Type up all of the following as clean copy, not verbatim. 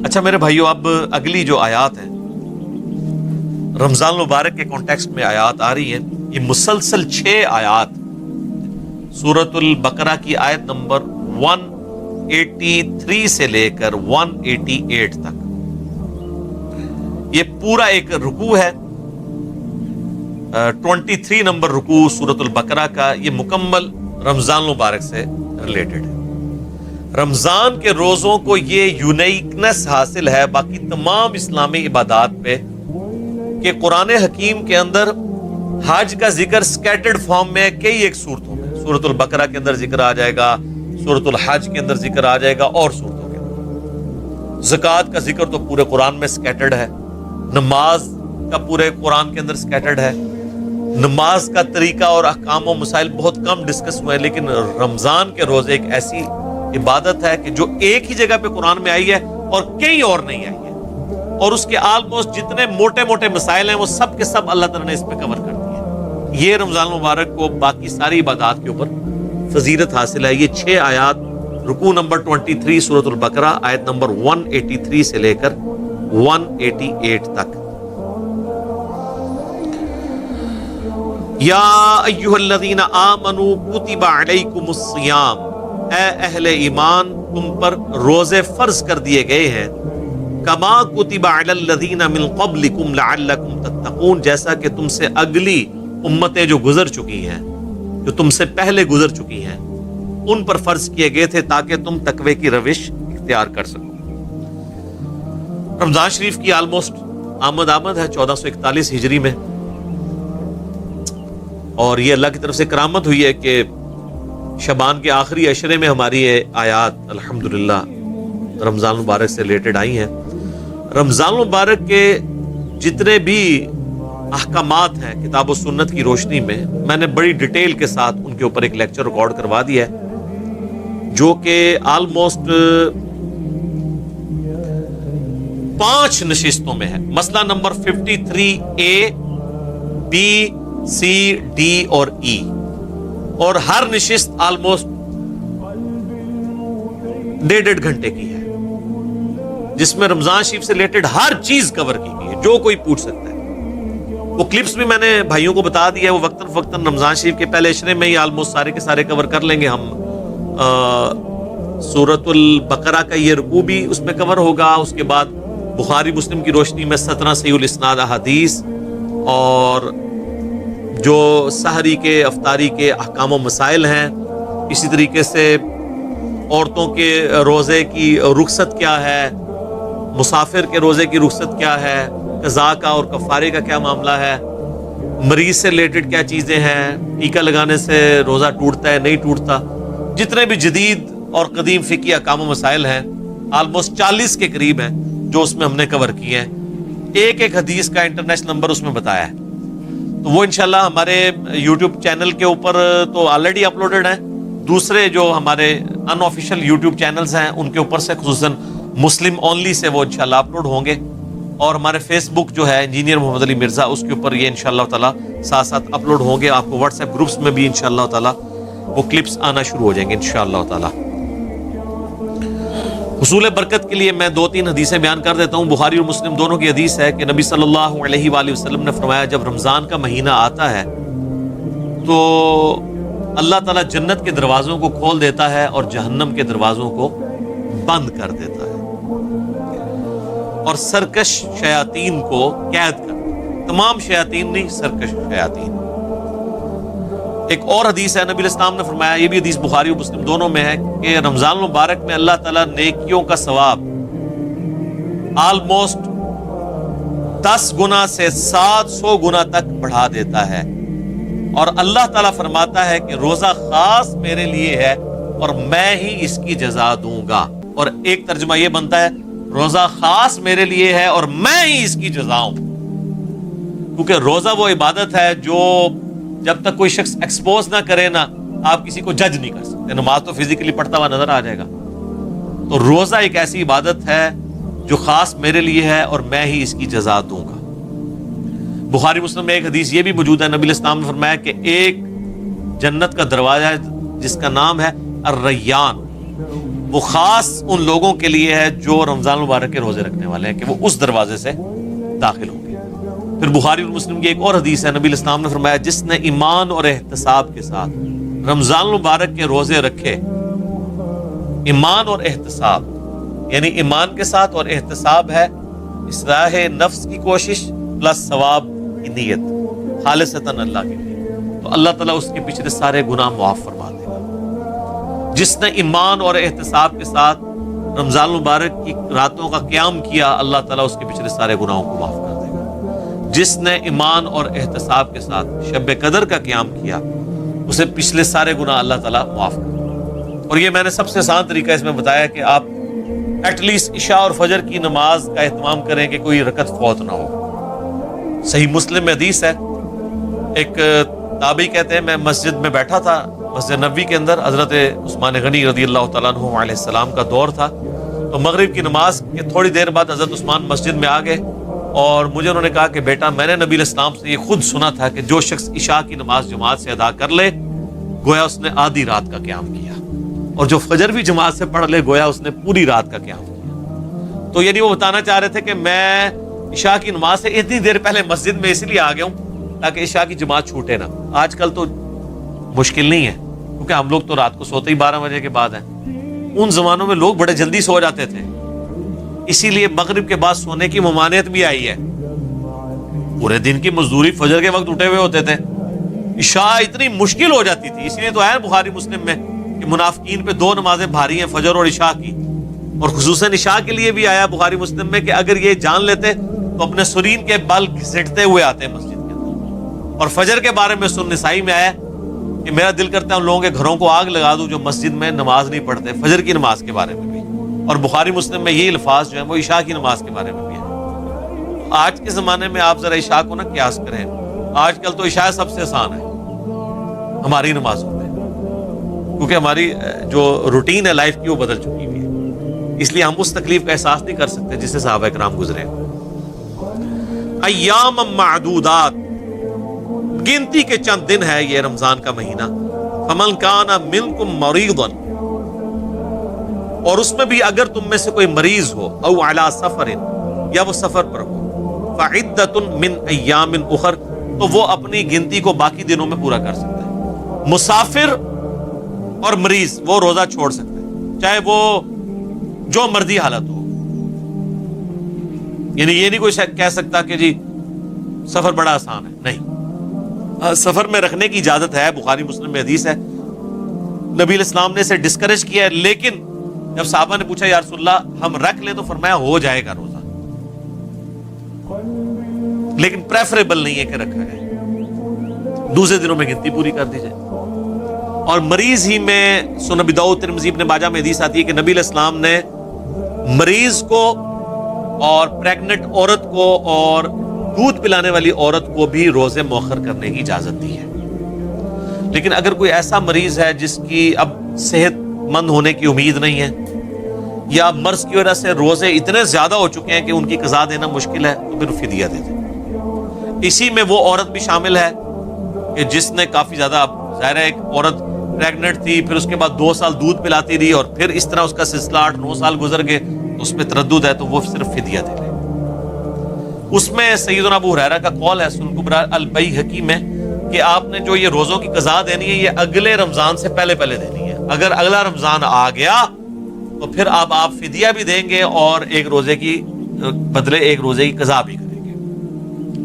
اچھا میرے بھائیوں، اب اگلی جو آیات ہیں رمضان المبارک کے کانٹیکسٹ میں آیات آ رہی ہیں، یہ مسلسل 6 آیات سورۃ البقرہ کی آیت نمبر 183 سے لے کر 188 تک، یہ پورا ایک رکوع ہے۔ 23 نمبر رکوع سورۃ البقرہ کا، یہ مکمل رمضان المبارک سے ریلیٹڈ ہے۔ رمضان کے روزوں کو یہ یونیکنس حاصل ہے باقی تمام اسلامی عبادات پہ کہ قرآن حکیم کے اندر حج کا ذکر سکیٹرڈ فارم میں کئی ایک صورتوں میں، سورۃ البقرہ کے اندر ذکر آ جائے گا، سورۃ الحج کے اندر ذکر آ جائے گا، اور صورتوں کے اندر زکوٰۃ کا ذکر تو پورے قرآن میں سکیٹرڈ ہے، نماز کا پورے قرآن کے اندر سکیٹرڈ ہے۔ نماز کا طریقہ اور احکام و مسائل بہت کم ڈسکس ہوئے، لیکن رمضان کے روزے ایک ایسی عبادت ہے کہ جو ایک ہی جگہ پہ قرآن میں آئی ہے اور کہیں اور نہیں آئی ہے، اور اس کے آلموسٹ جتنے موٹے موٹے مسائل ہیں وہ سب کے سب اللہ تعالیٰ نے اس پہ کور کر دیے۔ یہ رمضان المبارک کو باقی ساری عبادات کے اوپر فضیلت حاصل ہے۔ یہ 6 آیات رکوع نمبر 23 سورۃ البقرہ آیت نمبر 183 سے لے کر 188 تک۔ یا ایھا الذین آمنوا کتب علیکم الصیام، اے اہل ایمان تم پر روزے فرض کر دیے گئے ہیں، کما کتب علی الذین من قبلکم لعلکم تتقون، جیسا کہ تم سے اگلی امتیں جو گزر چکی ہیں، جو تم سے پہلے گزر چکی ہیں، ان پر فرض کیے گئے تھے تاکہ تم تقوی کی روش اختیار کر سکو۔ رمضان شریف کی آلموسٹ آمد ہے 1441 ہجری میں، اور یہ اللہ کی طرف سے کرامت ہوئی ہے کہ شعبان کے آخری عشرے میں ہماری یہ آیات الحمدللہ رمضان مبارک سے ریلیٹڈ آئی ہیں۔ رمضان مبارک کے جتنے بھی احکامات ہیں کتاب و سنت کی روشنی میں نے بڑی ڈیٹیل کے ساتھ ان کے اوپر ایک لیکچر ریکارڈ کروا دیا ہے، جو کہ آلموسٹ 5 نشستوں میں ہے۔ مسئلہ number 53A B C D اور E، اور ہر نشست آلموسٹ 1.5 گھنٹے کی ہے، جس میں رمضان شریف سے ریلیٹڈ ہر چیز کور کی گئی ہے جو کوئی پوچھ سکتا ہے۔ وہ کلپس بھی میں نے بھائیوں کو بتا دیا ہے، وہ وقتاً فوقتاً رمضان شریف کے پہلے عشرے میں ہی آلموسٹ سارے کے سارے کور کر لیں گے ہم۔ سورۃ البقرہ کا یہ رکوع بھی اس میں کور ہوگا، اس کے بعد بخاری مسلم کی روشنی میں 17 صحیح الاسناد احادیث، اور جو سحری کے افطاری کے احکام و مسائل ہیں، اسی طریقے سے عورتوں کے روزے کی رخصت کیا ہے، مسافر کے روزے کی رخصت کیا ہے، قضاء کا اور کفارے کا کیا معاملہ ہے، مریض سے ریلیٹڈ کیا چیزیں ہیں، ٹیکہ لگانے سے روزہ ٹوٹتا ہے نہیں ٹوٹتا، جتنے بھی جدید اور قدیم فقہی احکام و مسائل ہیں آلموسٹ 40 کے قریب ہیں جو اس میں ہم نے کور کیے ہیں۔ ایک ایک حدیث کا انٹرنیشنل نمبر اس میں بتایا ہے، تو وہ انشاءاللہ ہمارے یوٹیوب چینل کے اوپر تو آلریڈی اپلوڈڈ ہیں، دوسرے جو ہمارے ان آفیشیل یوٹیوب چینلز ہیں ان کے اوپر سے خصوصاً مسلم اونلی سے وہ انشاءاللہ اپلوڈ ہوں گے، اور ہمارے فیس بک جو ہے انجینئر محمد علی مرزا، اس کے اوپر یہ انشاءاللہ تعالیٰ ساتھ ساتھ اپلوڈ ہوں گے۔ آپ کو واٹس ایپ گروپس میں بھی انشاءاللہ تعالیٰ وہ کلپس آنا شروع ہو جائیں گے انشاءاللہ تعالیٰ۔ حصول برکت کے لیے میں 2-3 حدیثیں بیان کر دیتا ہوں۔ بخاری اور مسلم دونوں کی حدیث ہے کہ نبی صلی اللہ علیہ وآلہ وسلم نے فرمایا، جب رمضان کا مہینہ آتا ہے تو اللہ تعالیٰ جنت کے دروازوں کو کھول دیتا ہے اور جہنم کے دروازوں کو بند کر دیتا ہے، اور سرکش شیاطین کو قید کر دیتا ہے۔ تمام شیاطین نہیں، سرکش شیاطین۔ ایک اور حدیث ہے، نبی علیہ السلام نے فرمایا، یہ بھی حدیث بخاری اور مسلم دونوں میں ہے، کہ رمضان المبارک میں اللہ تعالیٰ نیکیوں کا ثواب آلموسٹ 10 گنا سے 700 گنا تک بڑھا دیتا ہے، اور اللہ تعالیٰ فرماتا ہے کہ روزہ خاص میرے لیے ہے اور میں ہی اس کی جزا دوں گا۔ اور ایک ترجمہ یہ بنتا ہے، روزہ خاص میرے لیے ہے اور میں ہی اس کی جزا ہوں، کیونکہ روزہ وہ عبادت ہے جو جب تک کوئی شخص ایکسپوز نہ کرے نا، آپ کسی کو جج نہیں کر سکتے۔ نماز تو فزیکلی پڑھتا ہوا نظر آ جائے گا، تو روزہ ایک ایسی عبادت ہے جو خاص میرے لیے ہے اور میں ہی اس کی جزا دوں گا۔ بخاری مسلم میں ایک حدیث یہ بھی موجود ہے، نبی علیہ السلام نے فرمایا کہ ایک جنت کا دروازہ ہے جس کا نام ہے الریان، وہ خاص ان لوگوں کے لیے ہے جو رمضان المبارک کے روزے رکھنے والے ہیں کہ وہ اس دروازے سے داخل ہوں گے۔ پھر بخاری اور مسلم کی ایک اور حدیث ہے، نبی علیہ السلام نے فرمایا جس نے ایمان اور احتساب کے ساتھ رمضان المبارک کے روزے رکھے، ایمان اور احتساب یعنی ایمان کے ساتھ اور احتساب ہے اصلاح نفس کی کوشش پلس ثواب کی نیت خالصتاً اللہ کے لیے، تو اللہ تعالیٰ اس کے پچھلے سارے گناہ معاف فرما دے گا۔ جس نے ایمان اور احتساب کے ساتھ رمضان المبارک کی راتوں کا قیام کیا، اللہ تعالیٰ اس کے پچھلے سارے گناہوں کو معاف کر دے گا۔ جس نے ایمان اور احتساب کے ساتھ شب قدر کا قیام کیا، اسے پچھلے سارے گناہ اللہ تعالیٰ معاف کر دے گا۔ اور یہ میں نے سب سے آسان طریقہ اس میں بتایا کہ آپ ایٹ لیسٹ عشاء اور فجر کی نماز کا اہتمام کریں کہ کوئی رکعت فوت نہ ہو۔ صحیح مسلم میں حدیث ہے، ایک تابعی کہتے ہیں میں مسجد میں بیٹھا تھا، مسجد نبوی کے اندر، حضرت عثمان غنی رضی اللہ تعالیٰ عنہ علیہ السلام کا دور تھا، تو مغرب کی نماز کے تھوڑی دیر بعد حضرت عثمان مسجد میں آ گئے اور مجھے انہوں نے کہا کہ بیٹا میں نے نبی علیہ السلام سے یہ خود سنا تھا کہ جو شخص عشاء کی نماز جماعت سے ادا کر لے گویا اس نے آدھی رات کا قیام کیا، اور جو فجر بھی جماعت سے پڑھ لے گویا اس نے پوری رات کا قیام کیا۔ تو یعنی وہ بتانا چاہ رہے تھے کہ میں عشاء کی نماز سے اتنی دیر پہلے مسجد میں اس لیے آ گیا ہوں تاکہ عشاء کی جماعت چھوٹے نہ۔ آج کل تو مشکل نہیں ہے کیونکہ ہم لوگ تو رات کو سوتے ہی 12 بجے کے بعد ہیں، ان زمانوں میں لوگ بڑے جلدی سو جاتے تھے، اسی لیے مغرب کے بعد سونے کی ممانعت بھی آئی ہے۔ پورے دن کی مزدوری فجر کے وقت اٹھے ہوئے ہوتے تھے، عشاء اتنی مشکل ہو جاتی تھی، اسی لیے تو ہے بخاری مسلم میں کہ منافقین پہ 2 نمازیں بھاری ہیں، فجر اور عشاء کی، اور خصوصاً عشاء کے لیے بھی آیا بخاری مسلم میں کہ اگر یہ جان لیتے تو اپنے سرین کے بل گھسیٹتے ہوئے آتے مسجد کے اندر۔ اور فجر کے بارے میں سنن نسائی میں آیا کہ میرا دل کرتا ہے ان لوگوں کے گھروں کو آگ لگا دوں جو مسجد میں نماز نہیں پڑھتے، فجر کی نماز کے بارے میں بھی، اور بخاری مسلم میں یہ الفاظ جو ہیں وہ عشاء کی نماز کے بارے میں بھی ہیں۔ آج کے زمانے میں آپ ذرا عشاء کو نہ قیاس کریں، آج کل تو عشاء سب سے آسان ہے ہماری نمازوں میں، کیونکہ ہماری جو روٹین ہے لائف کی وہ بدل چکی ہوئی ہے، اس لیے ہم اس تکلیف کا احساس نہیں کر سکتے جس سے صحابہ کرام گزرے۔ ایام معدودات، گنتی کے چند دن ہے یہ رمضان کا مہینہ۔ فمن کان منکم مریضا، اور اس میں بھی اگر تم میں سے کوئی مریض ہو، او علی سفر، یا وہ سفر پر ہو، فعدۃ من ایام اخر، تو وہ اپنی گنتی کو باقی دنوں میں پورا کر سکتا ہے۔ مسافر اور مریض وہ روزہ چھوڑ سکتے ہیں چاہے وہ جو مرضی حالت ہو، یعنی یہ نہیں کوئی کہہ سکتا کہ جی سفر بڑا آسان ہے، نہیں، سفر میں رکھنے کی اجازت ہے، بخاری مسلم میں حدیث ہے، نبی علیہ السلام نے اسے ڈسکریج کیا ہے، لیکن جب صحابہ نے پوچھا یا رسول اللہ ہم رکھ لیں تو فرمایا ہو جائے گا روزہ، لیکن پریفریبل نہیں ہے کہ رکھا جائے، دوسرے دنوں میں گنتی پوری کر دی جائے۔ اور مریض ہی میں سنن ابی داؤد ترمذی ابن ماجہ میں حدیث آتی ہے کہ نبی علیہ السلام نے مریض کو اور پریگننٹ عورت کو اور دودھ پلانے والی عورت کو بھی روزے مؤخر کرنے کی اجازت دی ہے۔ لیکن اگر کوئی ایسا مریض ہے جس کی اب صحت مند ہونے کی امید نہیں ہے، یا مرض کی وجہ سے روزے اتنے زیادہ ہو چکے ہیں کہ ان کی قضا دینا مشکل ہے، تو پھر فدیہ دے دیں۔ اسی میں وہ عورت بھی شامل ہے کہ جس نے کافی زیادہ، ظاہر ہے ایک عورت پریگننٹ تھی، پھر اس کے بعد 2 سال دودھ پلاتی رہی اور پھر اس طرح اس کا سلسلہ 8-9 سال گزر گئے، تو اس پہ تردد ہے، تو وہ صرف فدیہ دے لے۔ اس میں سیدنا ابو ہریرہ کا قول ہے سنن کبریٰ البیہقی میں کہ آپ نے جو یہ روزوں کی قضا دینی ہے یہ اگلے رمضان سے پہلے دینی ہے، اگر اگلا رمضان آ گیا تو پھر آپ فدیہ بھی دیں گے اور ایک روزے کی بدلے ایک روزے کی قضا بھی کریں گے۔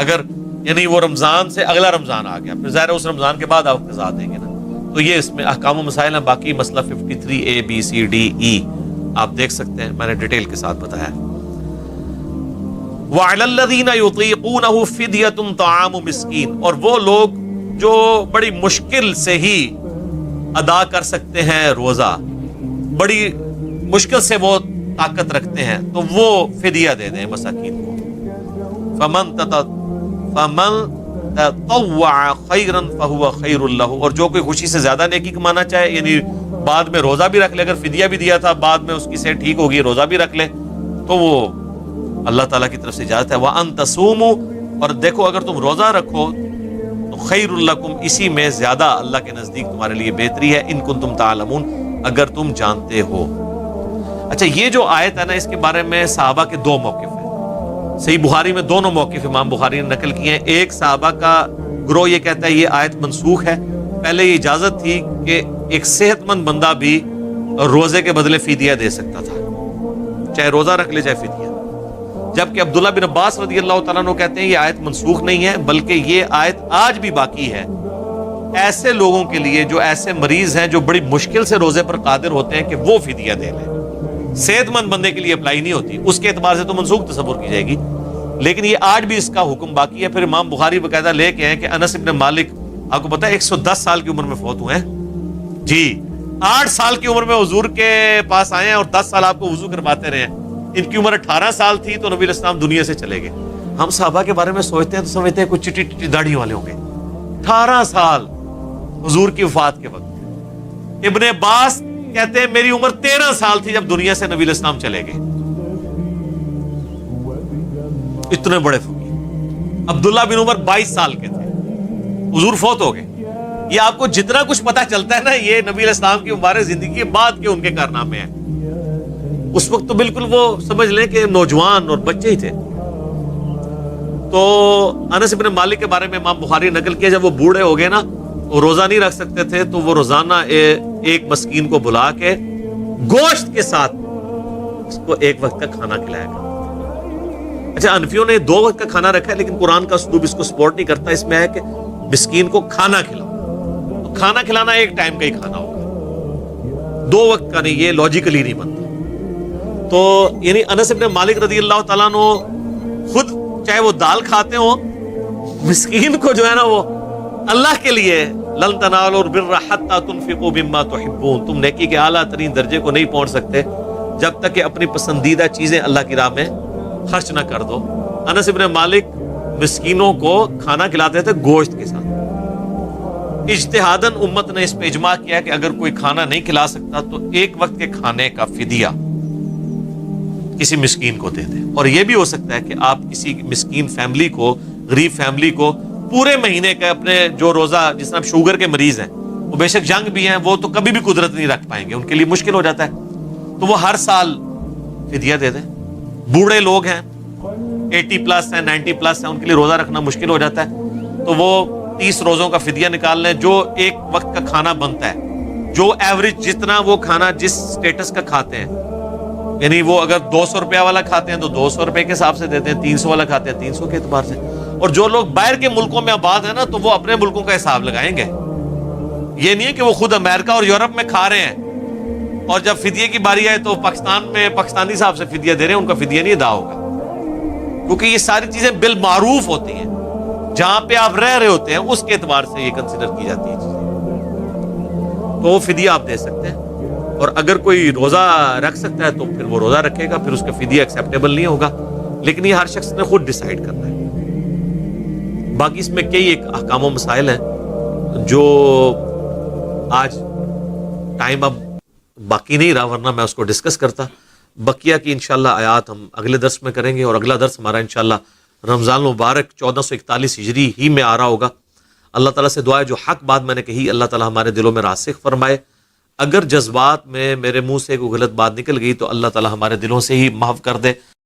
اگر یعنی وہ رمضان سے اگلا رمضان آ گیا پھر ظاہر ہے اس رمضان کے بعد آپ قضا دیں گے نا۔ تو یہ اس میں احکام و مسائل ہیں، باقی مسئلہ 53A B C D E آپ دیکھ سکتے ہیں، میں نے ڈیٹیل کے ساتھ بتایا۔ وَعَلَى الَّذِينَ يُطِيقُونَهُ فِدْيَةٌ طَعَامُ مِسْكِينٍ، اور وہ لوگ جو بڑی مشکل سے ہی ادا کر سکتے ہیں روزہ، بڑی مشکل سے وہ طاقت رکھتے ہیں، تو وہ فدیہ دے دیں مساکین کو۔ فَمَن تطوع خیرا فہو خیر لہ، اور جو کوئی خوشی سے زیادہ نیکی کمانا چاہے، یعنی بعد میں روزہ بھی رکھ لے، اگر فدیہ بھی دیا تھا بعد میں اس کی صحت ٹھیک ہوگی روزہ بھی رکھ لے، تو وہ اللہ تعالیٰ کی طرف سے اجازت ہے۔ وَأَن تَصُومُوا، اور دیکھو اگر تم روزہ رکھو تو خیر لکم، اسی میں زیادہ اللہ کے نزدیک تمہارے لیے بہتری ہے، ان کنتم تعلمون، اگر تم جانتے ہو۔ اچھا یہ جو آیت ہے نا اس کے بارے میں صحابہ کے دو موقف ہیں، صحیح بخاری میں دونوں موقف امام بخاری نے نقل کیے ہیں۔ ایک صحابہ کا گروہ یہ کہتا ہے یہ آیت منسوخ ہے، پہلے یہ اجازت تھی کہ ایک صحت مند بندہ بھی روزے کے بدلے فدیہ دے سکتا تھا، چاہے روزہ رکھ لے چاہے فدیہ، جبکہ عبداللہ بن عباس رضی اللہ تعالیٰ عنہ کہتے ہیں یہ آیت منسوخ نہیں ہے بلکہ یہ آیت آج بھی باقی ہے ایسے لوگوں کے لیے جو ایسے مریض ہیں جو بڑی مشکل سے روزے پر قادر ہوتے ہیں کہ وہ فدیہ دے لیں، صحت مند بندے کے لیے اپلائی نہیں ہوتی، اس کے اعتبار سے تو منسوخ تصور کی جائے گی، لیکن یہ آج بھی اس کا حکم باقی ہے۔ پھر امام بخاری باقاعدہ لے کے ہیں کہ انس ابن مالک آپ کو پتا ہے 110 سال کی عمر میں فوت ہوئے ہیں جی، 8 سال کی عمر میں حضور کے پاس آئے ہیں اور 10 سال آپ کو وضو کرواتے رہے ہیں، ان کی عمر 18 سال تھی تو نبی الاسلام دنیا سے چلے گئے۔ ہم صحابہ کے بارے میں سوچتے ہیں تو سمجھتے ہیں کچھ چٹی چٹی داڑھی والے ہوں گے، 18 سال حضور کی وفات کے وقت۔ ابن عباس کہتے ہیں میری عمر 13 سال تھی جب دنیا سے نبی الاسلام چلے گئے، اتنے بڑے فقیر۔ عبداللہ بن عمر 22 سال کے تھے، حضور فوت ہو گئے۔ یہ آپ کو جتنا کچھ پتا چلتا ہے نا یہ نبی علیہ السلام کی مبارک زندگی کے بعد کے ان کے کارنامے ہیں، اس وقت تو بالکل وہ سمجھ لیں کہ نوجوان اور بچے ہی تھے۔ تو انس بن مالک کے بارے میں امام بخاری نقل کیا جب وہ بوڑھے ہو گئے نا وہ روزہ نہیں رکھ سکتے تھے تو وہ روزانہ ایک مسکین کو بلا کے گوشت کے ساتھ اس کو ایک وقت کا کھانا کھلایا گیا۔ اچھا انفیوں نے 2 وقت کا کھانا رکھا ہے لیکن قرآن کا اسلوب اس کو سپورٹ نہیں کرتا، اس میں ہے کہ مسکین کو کھانا کھلاؤ، تو کھانا کھلانا ایک ٹائم کا ہی کھانا ہوگا، 2 وقت کا نہیں، یہ لاجیکلی نہیں بنتا۔ تو یعنی انس بن مالک رضی اللہ تعالیٰ عنہ خود چاہے وہ دال کھاتے ہوں، مسکین کو جو ہے نا وہ اللہ کے لیے لن تنالوا البر حتى تنفقوا مما تحبون، تم نیکی کے اعلیٰ ترین درجے کو نہیں پہنچ سکتے جب تک کہ اپنی پسندیدہ چیزیں اللہ کی راہ میں خرچ نہ کر دو۔ انس بن مالک مسکینوں کو کھانا کھلاتے تھے گوشت کے ساتھ۔ اجتہاداً امت نے اس پہ اجماع کیا کہ اگر کوئی کھانا نہیں کھلا سکتا تو ایک وقت کے کھانے کا فدیہ کسی مسکین کو دے دے، اور یہ بھی ہو سکتا ہے کہ آپ کسی مسکین فیملی کو، غریب فیملی کو پورے مہینے کا اپنے جو روزہ، جس طرح شوگر کے مریض ہیں وہ بے شک جنگ بھی ہیں، وہ تو کبھی بھی قدرت نہیں رکھ پائیں گے، ان کے لیے مشکل ہو جاتا ہے، تو وہ ہر سال فدیہ دے دیں۔ بوڑھے لوگ ہیں 80 پلس ہیں 90 پلس ہیں، ان کے لیے روزہ رکھنا مشکل ہو جاتا ہے تو وہ 30 روزوں کا فدیہ نکال لیں، جو ایک وقت کا کھانا بنتا ہے، جو ایوریج جتنا وہ کھانا جس سٹیٹس کا کھاتے ہیں، یعنی وہ اگر 200 روپیہ والا کھاتے ہیں تو 200 روپے کے حساب سے دیتے ہیں، 300 والا کھاتے ہیں 300 کے اعتبار سے، اور جو لوگ باہر کے ملکوں میں آباد ہیں نا تو وہ اپنے ملکوں کا حساب لگائیں گے، یہ نہیں ہے کہ وہ خود امریکہ اور یورپ میں کھا رہے ہیں اور جب فدیے کی باری آئے تو پاکستان میں پاکستانی حساب سے فدیہ دے رہے ہیں، ان کا فدیہ نہیں ادا ہوگا، کیونکہ یہ ساری چیزیں بالمعروف ہوتی ہیں، جہاں پہ آپ رہ رہے ہوتے ہیں اس کے اعتبار سے یہ کنسیڈر کی جاتی ہے چیزیں، تو وہ فدیہ آپ دے سکتے ہیں، اور اگر کوئی روزہ رکھ سکتا ہے تو پھر وہ روزہ رکھے گا، پھر اس کا فدیہ ایکسیپٹیبل نہیں ہوگا، لیکن یہ ہر شخص نے خود ڈیسائیڈ کرنا ہے۔ باقی اس میں کئی ایک احکام و مسائل ہیں جو آج ٹائم اب باقی نہیں رہا ورنہ میں اس کو ڈسکس کرتا، بقیہ کی انشاءاللہ آیات ہم اگلے درس میں کریں گے، اور اگلا درس ہمارا انشاءاللہ رمضان المبارک 1441 ہجری ہی میں آ رہا ہوگا۔ اللہ تعالیٰ سے دعا ہے جو حق بات میں نے کہی اللہ تعالیٰ ہمارے دلوں میں راسخ فرمائے، اگر جذبات میں میرے منہ سے کوئی غلط بات نکل گئی تو اللہ تعالیٰ ہمارے دلوں سے ہی محو کر دے۔